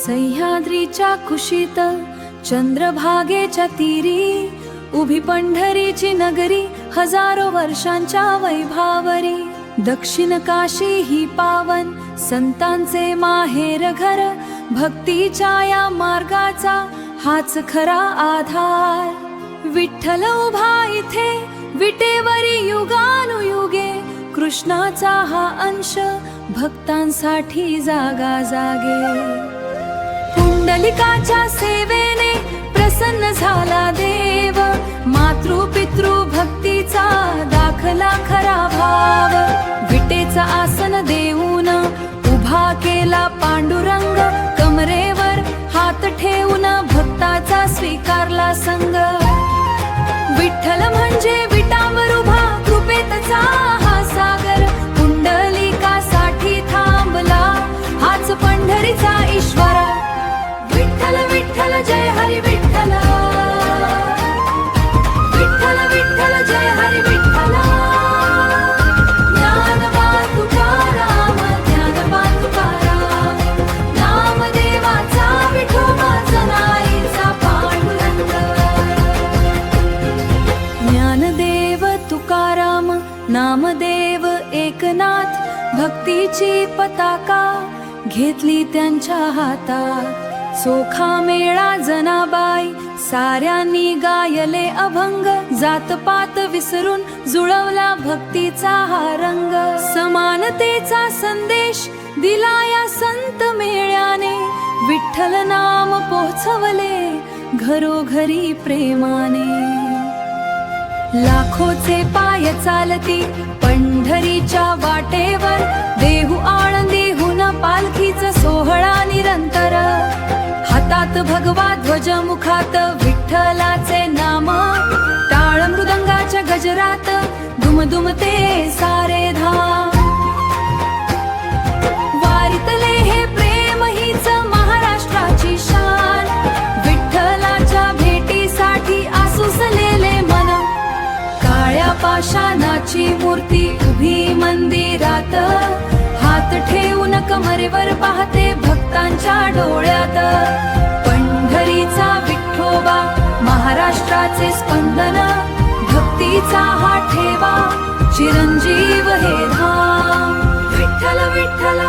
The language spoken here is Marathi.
सह्याद्रीच्या कुशीत चंद्रभागेच्या तीरी उभी पंढरीची नगरी हजारो वर्षांच्या वैभावरी। दक्षिण काशी ही पावन संतांचे माहेर घर, भक्तीच्या या मार्गाचा हाच खरा आधार। विठ्ठल उभा इथे विटेवरी युगानुयुगे, कृष्णाचा हा अंश भक्तांसाठी जागा जागे। पुंडलिकाच्या सेवेने प्रसन्न झाला देव, मातृ पितृ भक्तीचा दाखला खरा भाव। विटेचा आसन देऊन उभा केला पांडुरंग, कमरेवर हात ठेवून भक्ताचा स्वीकारला संग। विठ्ठल म्हणजे विटावर उभा कृपेचा हा सागर, पुंडलिकासाठी थांबला हाच पंढरीचा ईश्वर। विठ्ठल विठ्ठल जय हरी विठ्ठल, विठ्ठल विठ्ठल जय हरी विठ्ठल। ज्ञानबा तुकाराम, ज्ञानबा तुकाराम, नामदेवाचा विठोबा जनाईचा पांडुरंग। ज्ञानदेव तुकाराम नामदेव एकनाथ, भक्तीची पताका घेतली त्यांच्या हातात। चोखा मेळा जनाबाई साऱ्यांनी गायले अभंग, जातपात विसरून जुळवला भक्तीचा हा रंग। समानतेचा संदेश दिला या संत मेळ्याने, विठ्ठल नाम पोहोचवले घरोघरी प्रेमाने। लाखोचे पाय चालती पंढरीच्या वाटेवर, देहू आळंदीहून पालखीचा सोहळा निरंतर। हातात भगवा ध्वज, मुखात विठ्ठलाचे नाम, टाळ मृदंगाच्या गजरात दुमदुमते सारे धाम। वारीतले हे प्रेम हीच महाराष्ट्राची शान, विठ्ठलाच्या भेटीसाठी आसुसलेले मन। काळ्या पाषाणाची मूर्ती उभी मंदिरात, हात ठेवून कमरेवर पाहते भक्तांच्या डोळ्यात। पंढरीचा विठोबा महाराष्ट्राचे स्पंदन, भक्तीचा हा ठेवा चिरंजीव हे धाम। विठ्ठल विठ्ठल